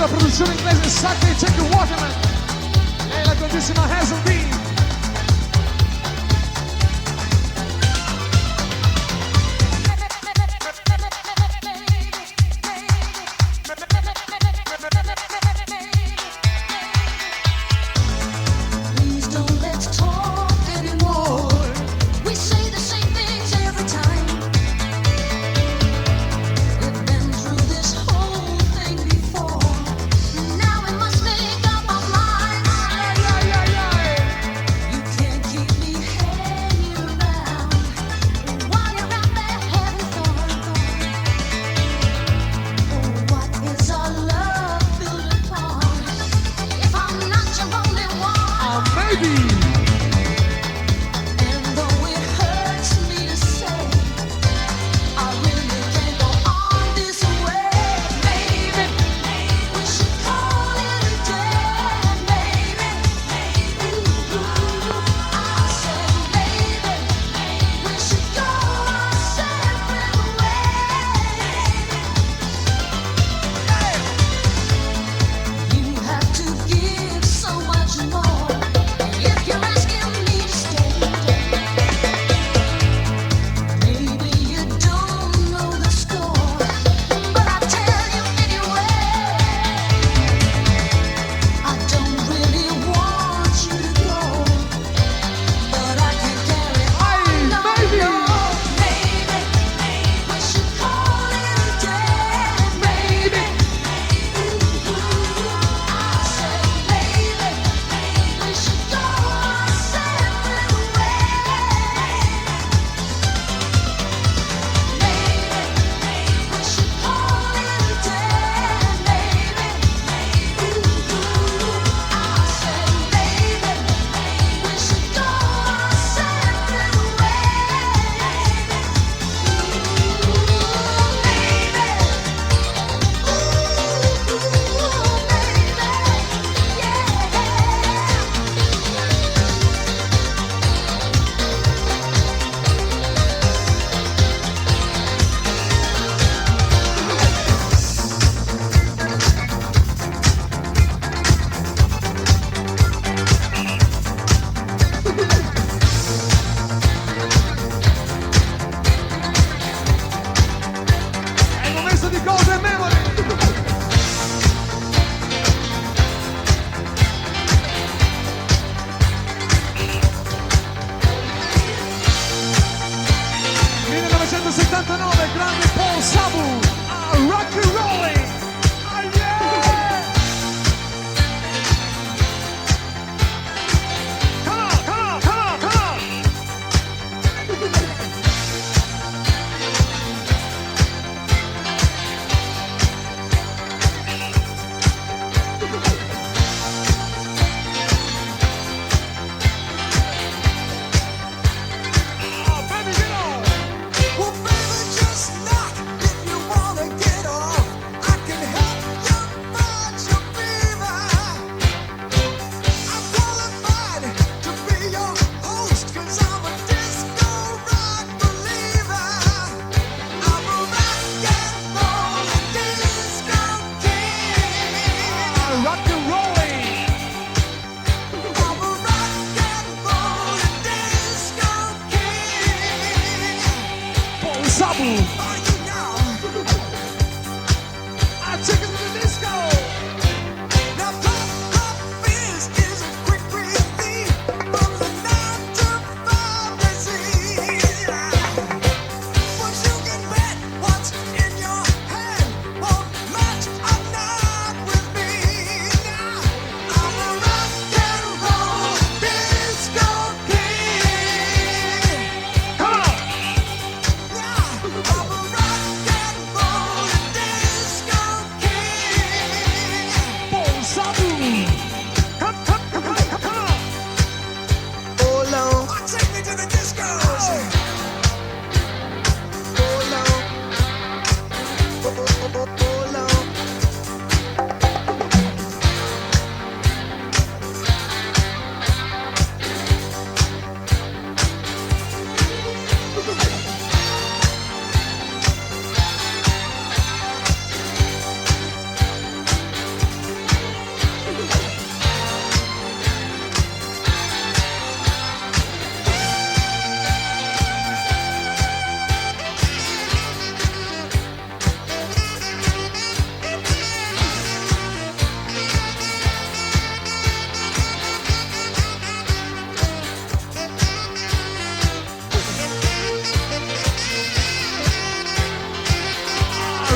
la produzione inglese Salve, tutti, Waterman e la grandissima Hazel D.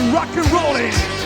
rock and rolling.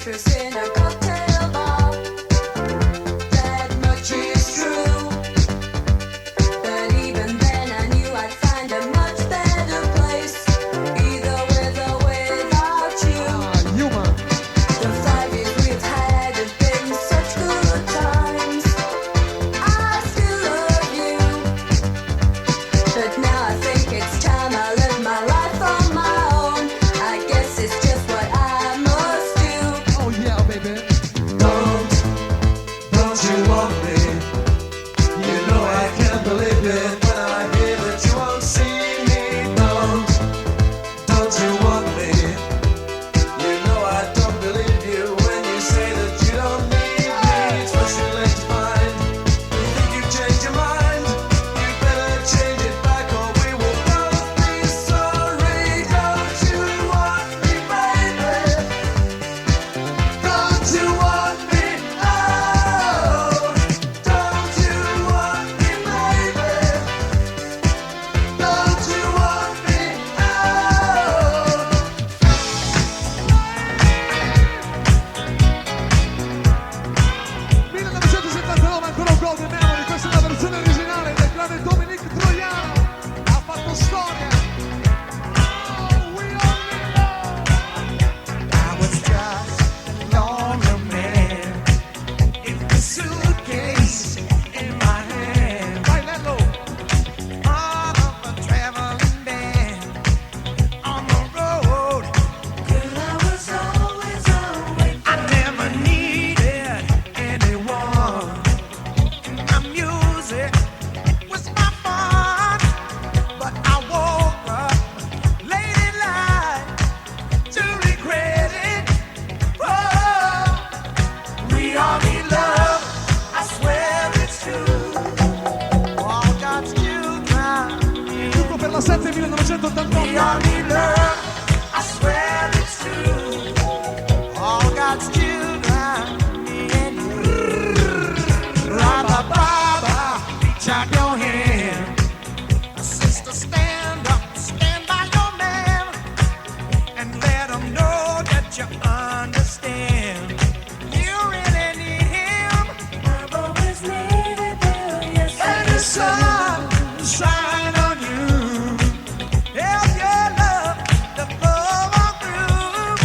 waitress in a cocktail bar. That much is true. But even then I knew I'd find a much better place, either with or without you. Human. The 5 years we've had have been such good times. I still love you, but now I think it's time I live my life on my own. I guess it's just what I must do. Oh yeah, baby. Don't you want me? You know I can't believe it when I hear that you won't see me. Don't you want me? You know I don't believe you when you say that you don't need me. It's much too late to find. You think you've changed your mind? You better change it back or we will both be sorry. Don't you want me, baby? Don't you want me? Oh, don't you want me, baby? Don't you want me? Oh. 1979 ancora un golden memory, questa è la versione originale del grande Dominic Troiano. Ha fatto storia. Oh, we only know. I was just a lonely man in the suitcase in my hand. Vai Lello. Part of a traveling band on the road. Girl, I was always away. I never needed anyone. My music was my fun, but I woke up late in life to regret it. Oh, we all need love. I swear it's true. All God's children. Tutto per la 7 We 1988. all need love. I swear it's true. All God's children, me and you. Baba, Baba, reach out your hand. Sister, stand up, stand by your man, and let him know that you understand. You really need him. I've always needed you, yes And the sun shine on you. Help your love to flow on through.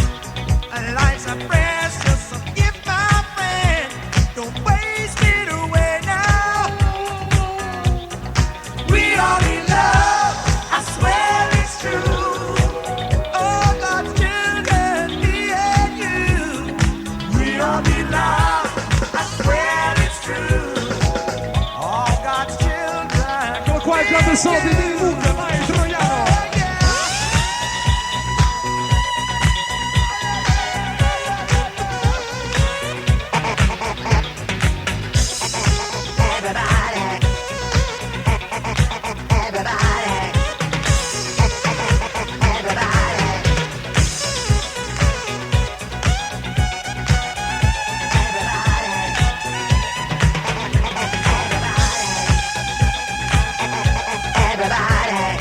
Life's a precious gift, my friend. Don't waste it away now. We all need love. I swear it's true. Oh, God's children, me and you. We all need love. I swear it's true. All God's children. Eccolo qua il grande solo di Vinile, vai Troiano. Everybody.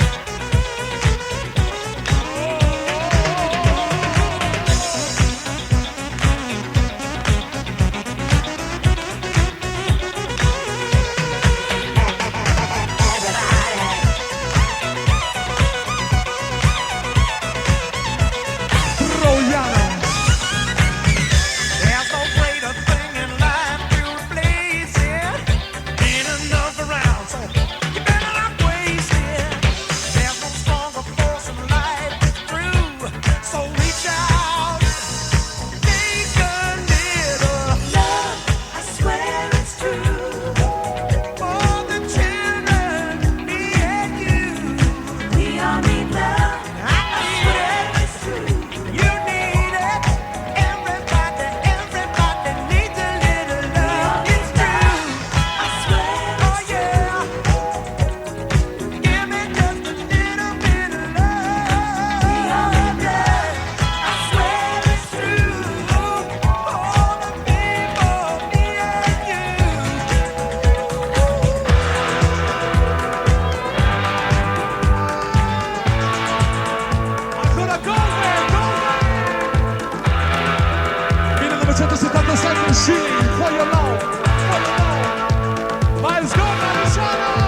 1977 sì, For Your Love, ma il sgorda Luciano!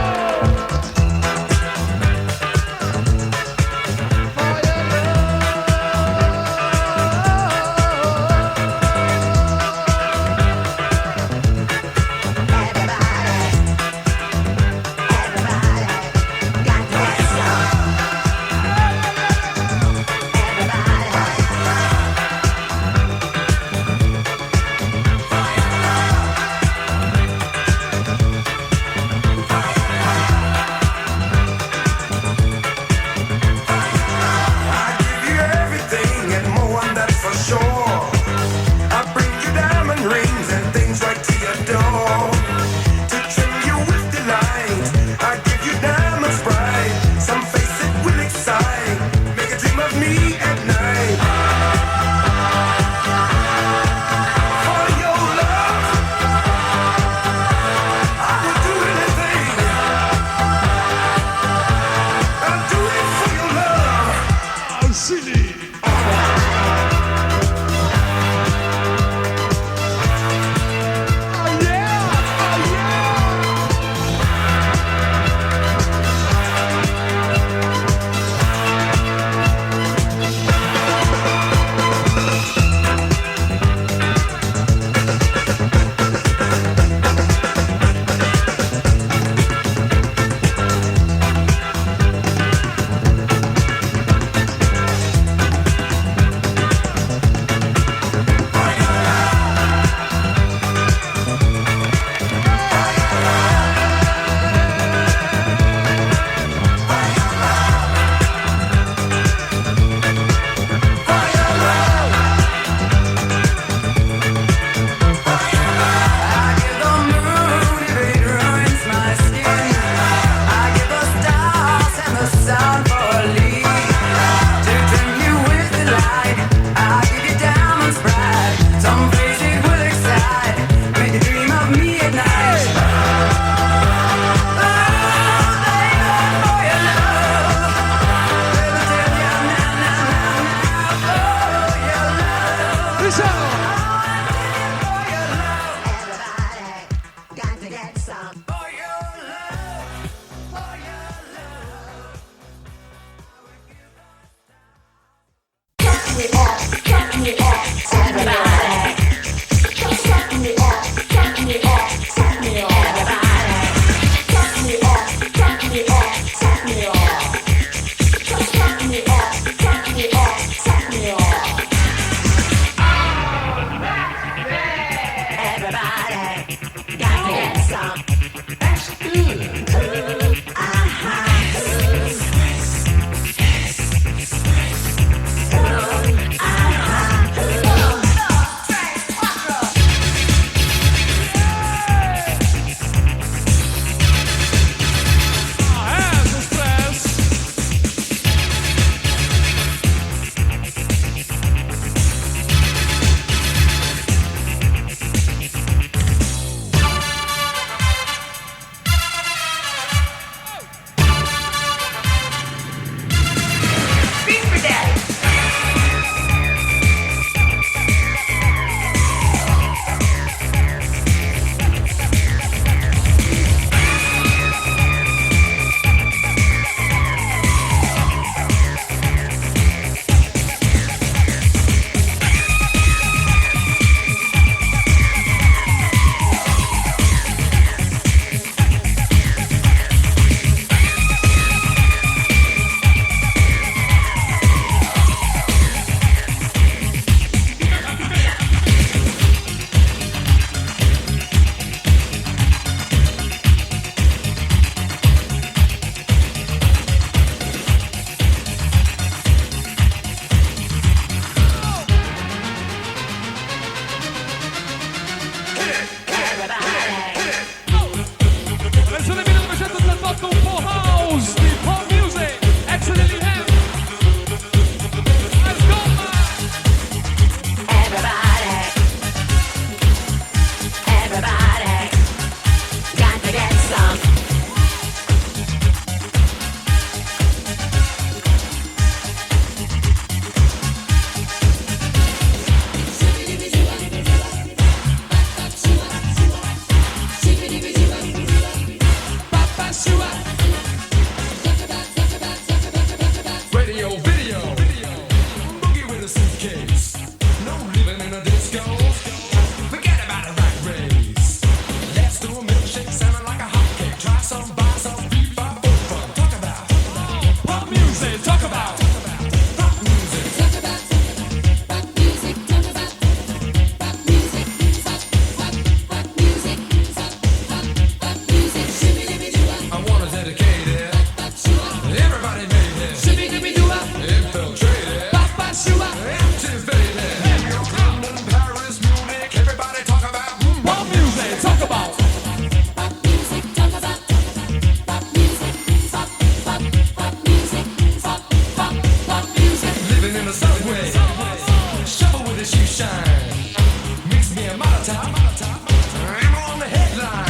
I'm on the headline.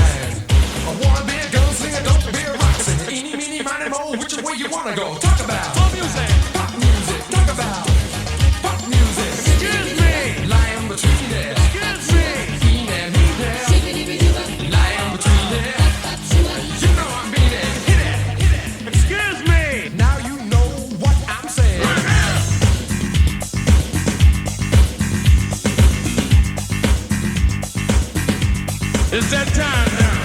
I wanna be a gunslinger, don't be a rock singer. Eeny, meeny, miny, moe, which way you wanna go? Talk about pop music. Talk about pop music. Excuse me, lying between there. Excuse me, he and me there. Lying between there. You know I'm being it. Hit it. Excuse me. Now you know what I'm saying. It's that time now.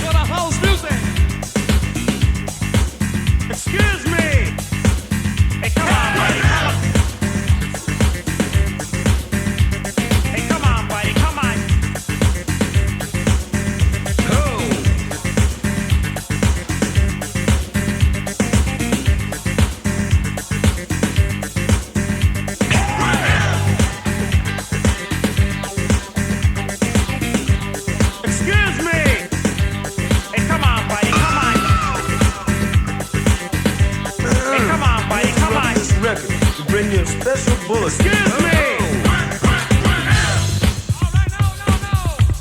For the house music. Excuse me. Hey, come on, buddy, come on. Hey, come on, buddy, come on. Oh. Excuse me. Hey, come on, buddy, come on. Hey, come on, buddy, come on. This record to bring you a special bulletin. Excuse me.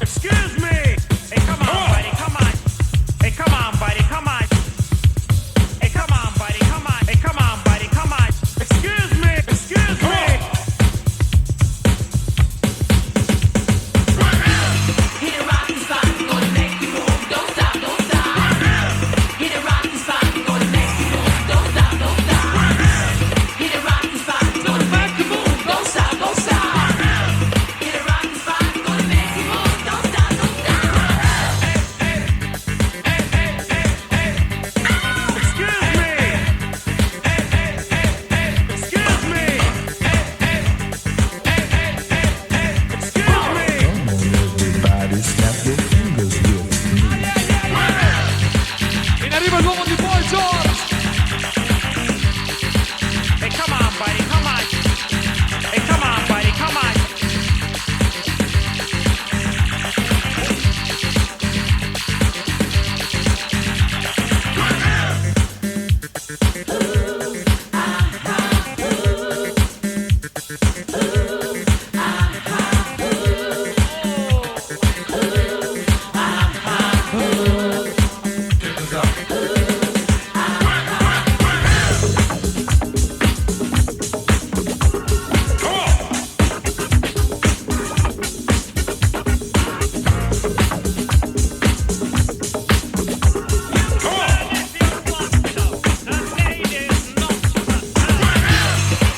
Excuse me. Hey, come on, buddy, come on. Hey, come on, buddy, come on. Hey, come on, buddy, come on. Hey, come on, buddy, come on. Excuse me. Excuse me. Hit a rocky spot, gonna make you move. Don't stop, don't stop. Hit a rocky spot, gonna make you move. Don't stop, don't stop. Hit a rocky spot, gonna make you move. Don't stop, don't stop. Hit a rocky spot, gonna make you move. Don't stop, don't stop. Excuse me. Excuse me. Everybody snap your fingers with me. In arrivo l'uomo di Paul George. Hey, come on, buddy, come on. Hey, come on, buddy, come on.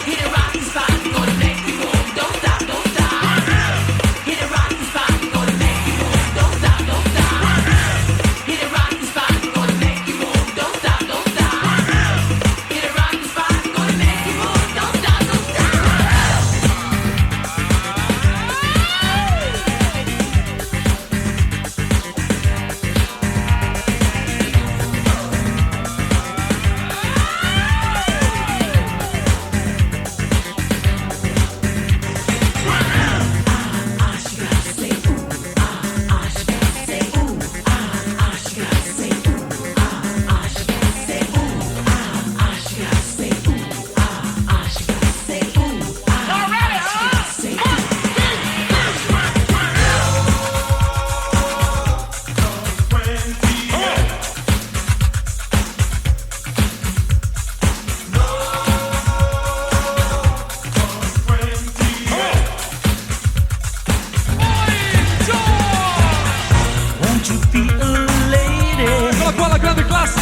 Hit a rocky spot, gonna make you move. Don't stop, don't stop. Hit a rocky spot, gonna make you move. Don't stop, don't stop. Hit a rocky spot, gonna make you move. Don't stop, don't stop. Hit a rocky spot, gonna make you move. Don't stop, don't Won't you be a lady Eccola qua la grande classe.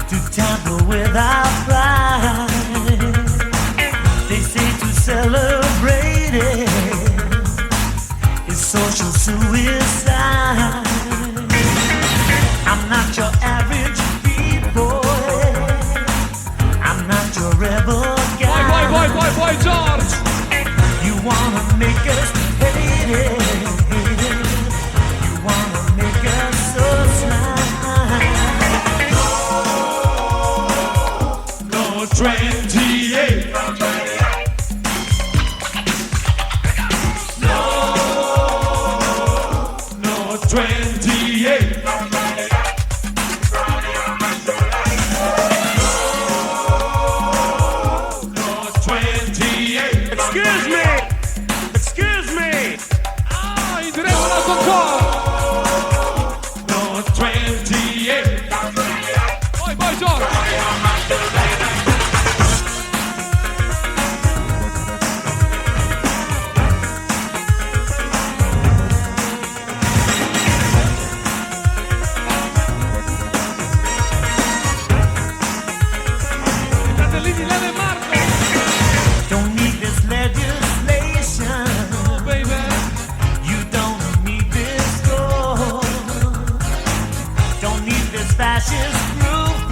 to tamper with our pride? They say to celebrate it is social suicide. I'm not your average beat boy. I'm not your rebel guy. Poi George. You wanna make us hate it. You wanna make us so smile. No 28. No 28. No 28. Excuse me. Excuse me. Concord. No 28. Poi George. Fratellini Lele e Marco. Don't need this legislation. Oh baby. You don't need this law. Don't need this fascist groove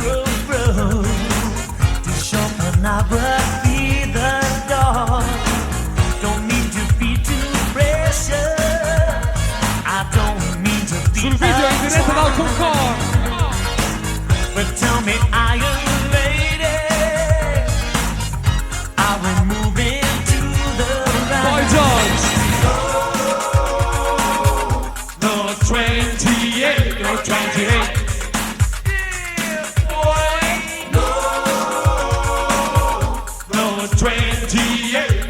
to show pornography the door. Don't need to be too precious. I don't mean to be Sul video in diretta dal Concord. but tell me, are you lady? Are we moving to the Poi right? George. No 28, no 28. No 28.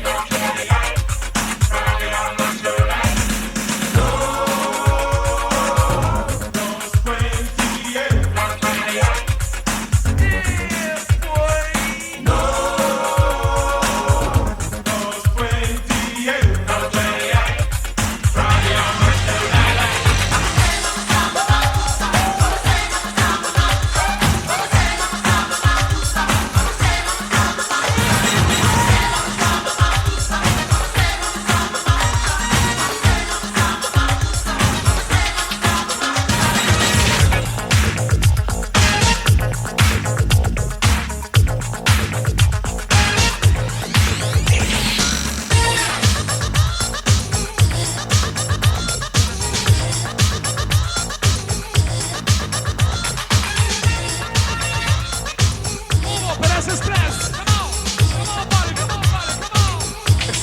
Operazioni Express. Come on. Come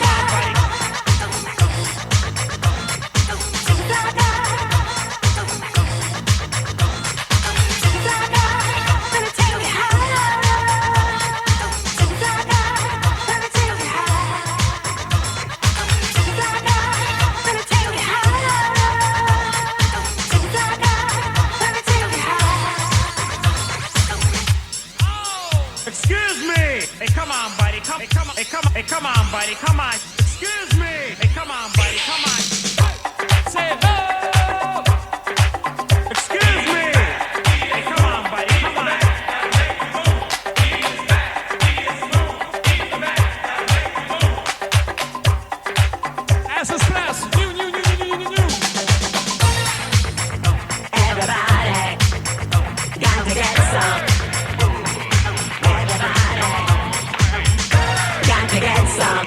on, buddy. Come on, buddy. Come on. Excuse me. Come on, buddy. Excuse me. Hey, come on, buddy. Come on, buddy. Come on. Excuse me. Hey, come on, buddy. Come on. Say oh. Excuse me. Hey, come on, buddy. Come on. As Express. New. Everybody got to get some. Everybody got to get some.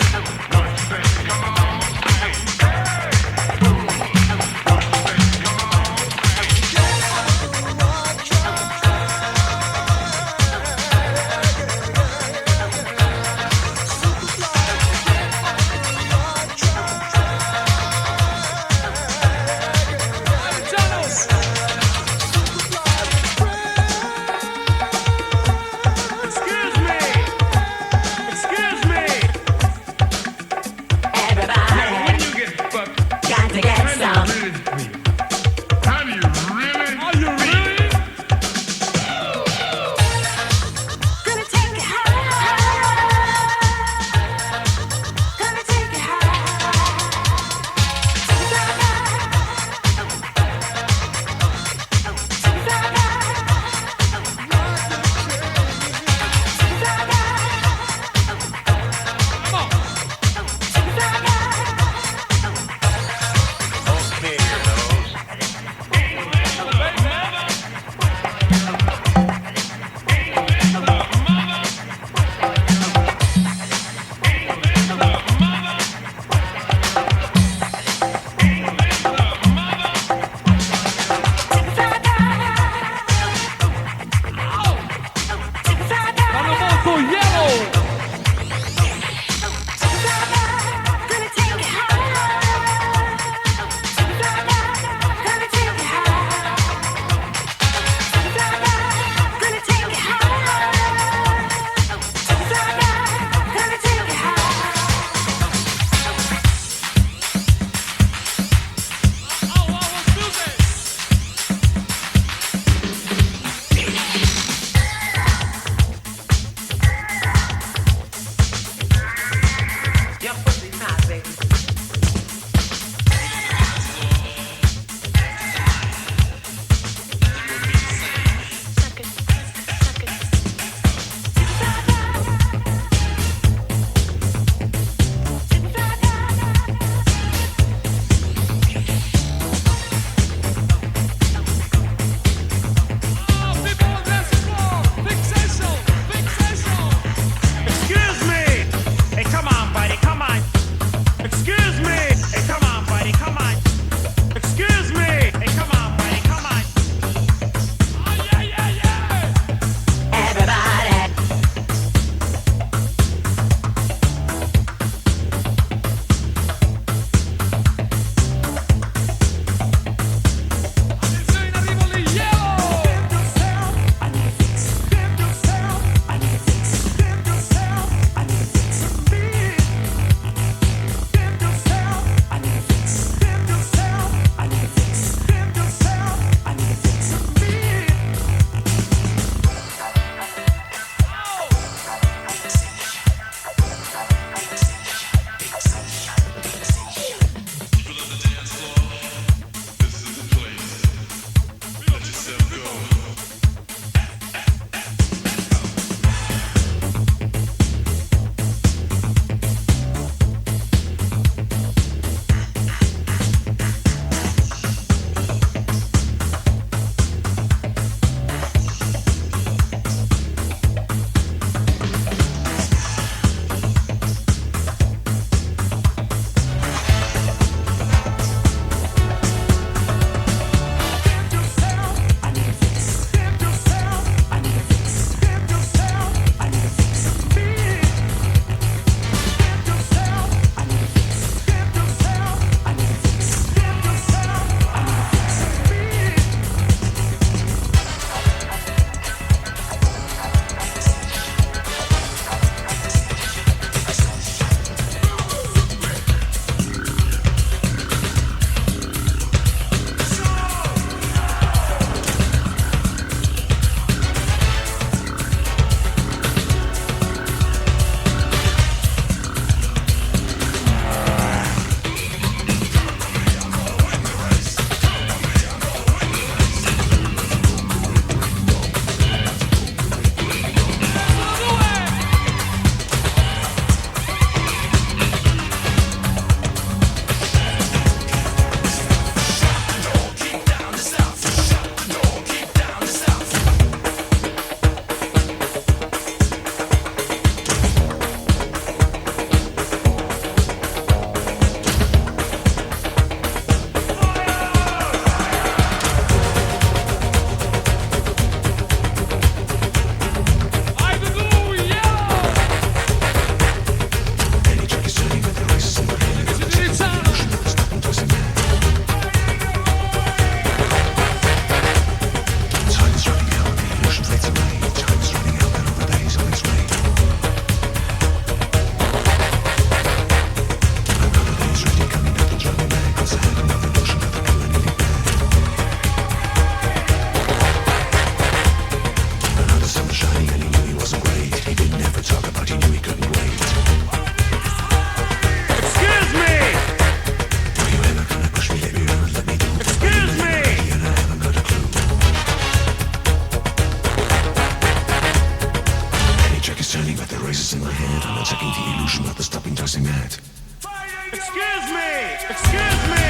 Excuse me! Excuse me!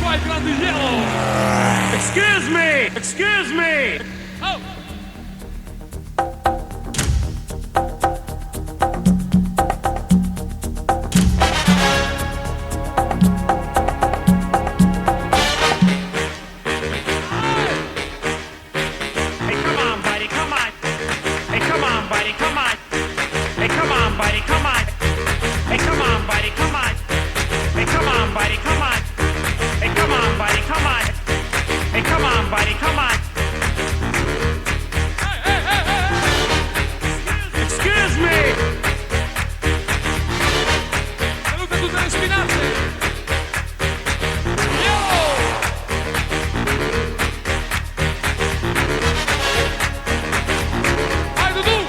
Qua il grande yellow. Excuse me! Excuse me! Oh. Hey, come on, buddy, come on. Hey, come on, buddy, come on. Hey, come on, buddy, come on. Hey, come on, buddy, come on. Hey, come on, buddy, come on. Hey, come on, buddy, come on. Hey, come on, buddy, come on. Excuse me! Salute a tutte le spinazze. Yo! Vai Dudu!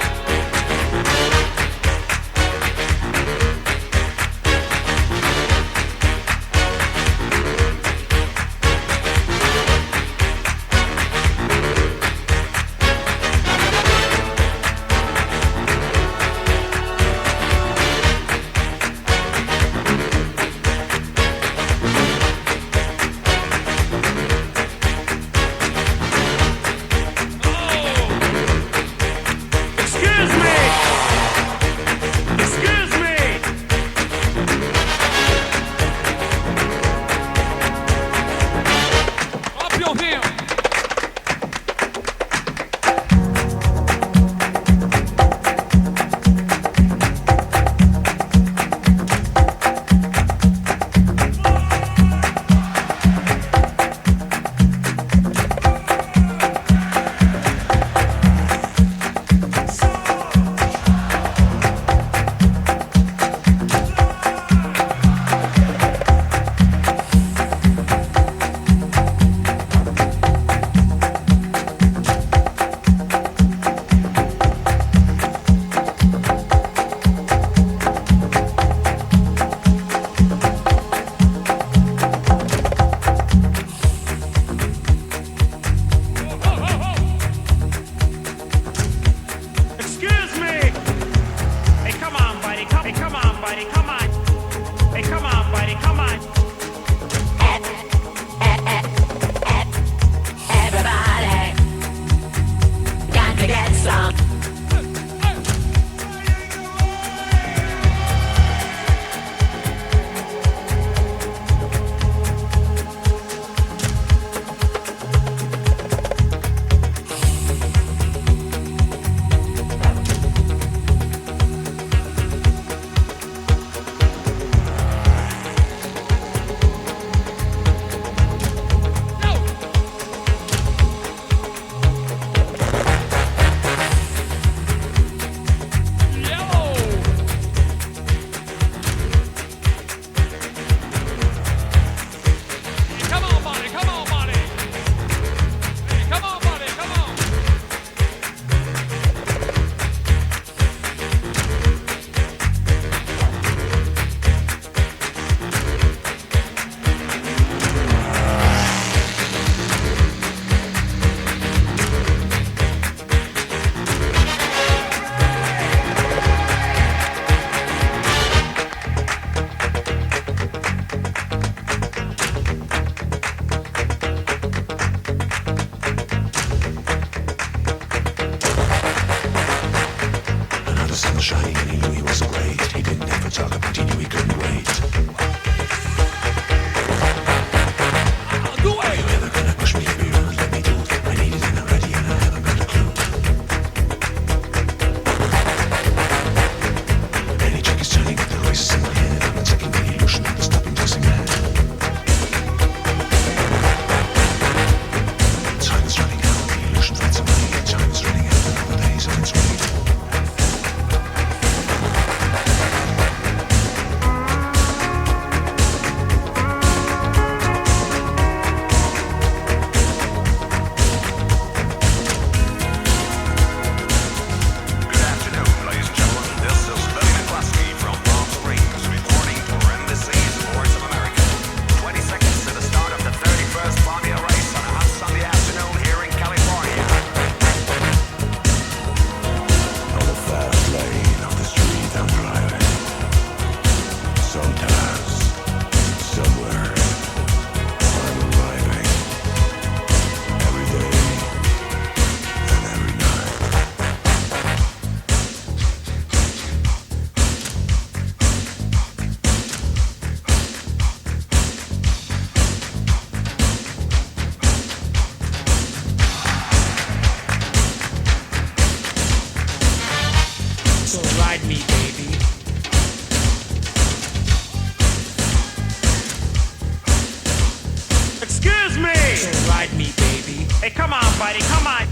Hey, come on, buddy, come on.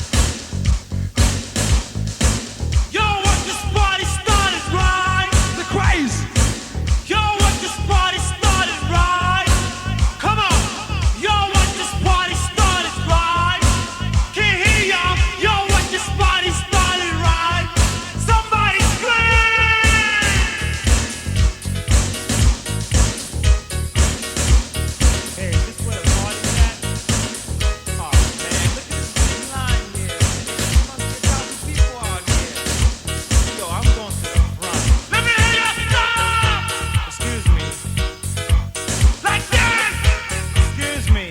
Yo, what this party started right? The craze. Yo, what this party started right? Come on. Yo, what this party started right? Can't hear y'all. Yo, what this party started right? Somebody scream! Hey, is this where the party's at? Oh man, look at this big line here. There must be 1,000 people out here. Yo, I'm going to the front. Let me hear you stop! Excuse me. Like that! Excuse me.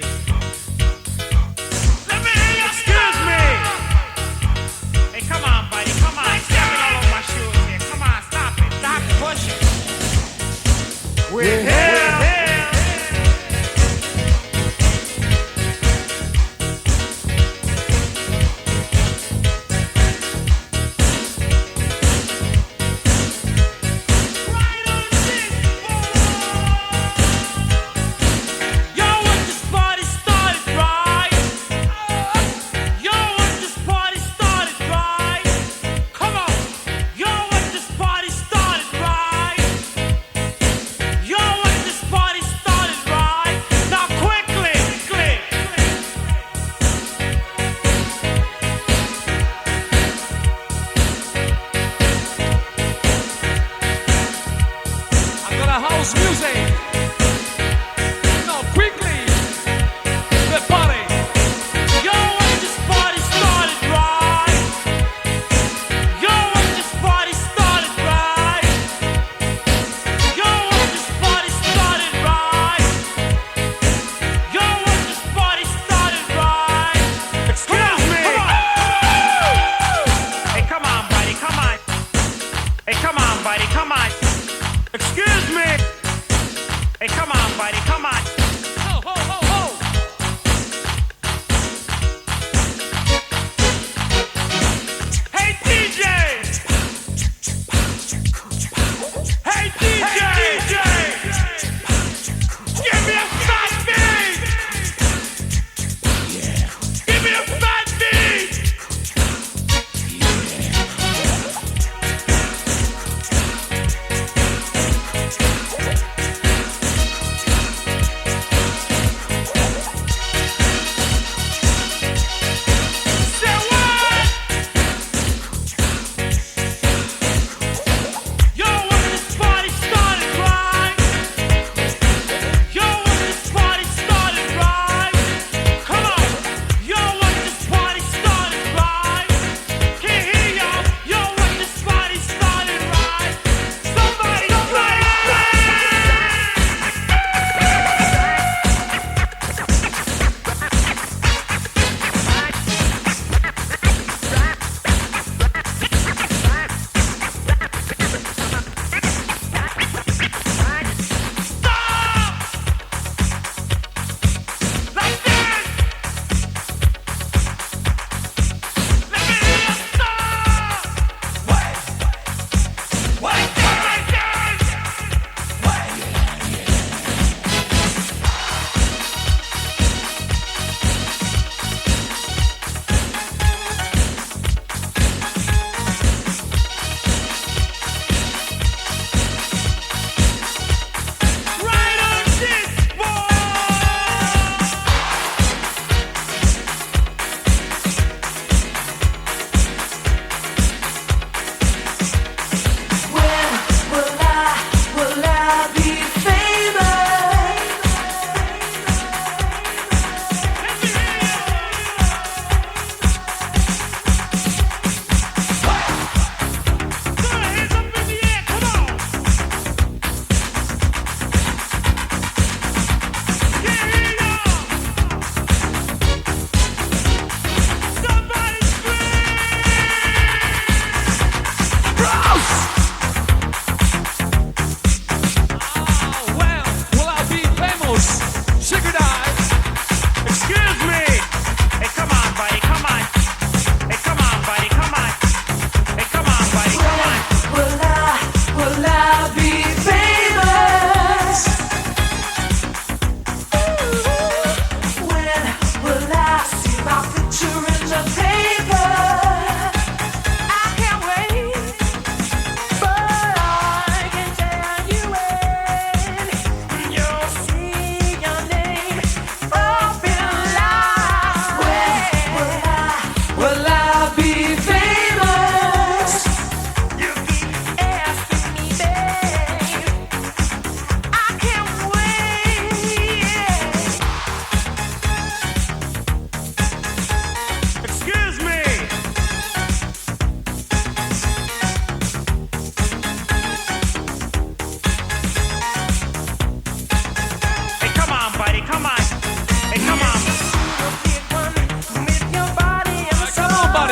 Let me hear you excuse me! Hey, come on, buddy, come on. Stepping all over my shoes here. Come on, stop it. Stop pushing. We're here. Yo, what this party started right? Yo, what this party started right? Come on. Yo, what this party started right? Yo, what this party started right? Now quickly, click. I'm gonna house music. No, quickly. The party. Yo, what this party started right? Yo, what this party started right? Yo, what this party started right? Yo, what this party started right? Excuse me. Hey, come on, buddy, come on. Hey, come on, buddy, come on. Excuse me. Hey, come on, buddy, come on. Ho, ho, ho, ho. Hey DJ! Hey DJ! Give me a fat beat! Give me a fat beat!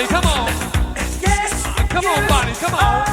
Bani, come on. Come on, Bani, come on.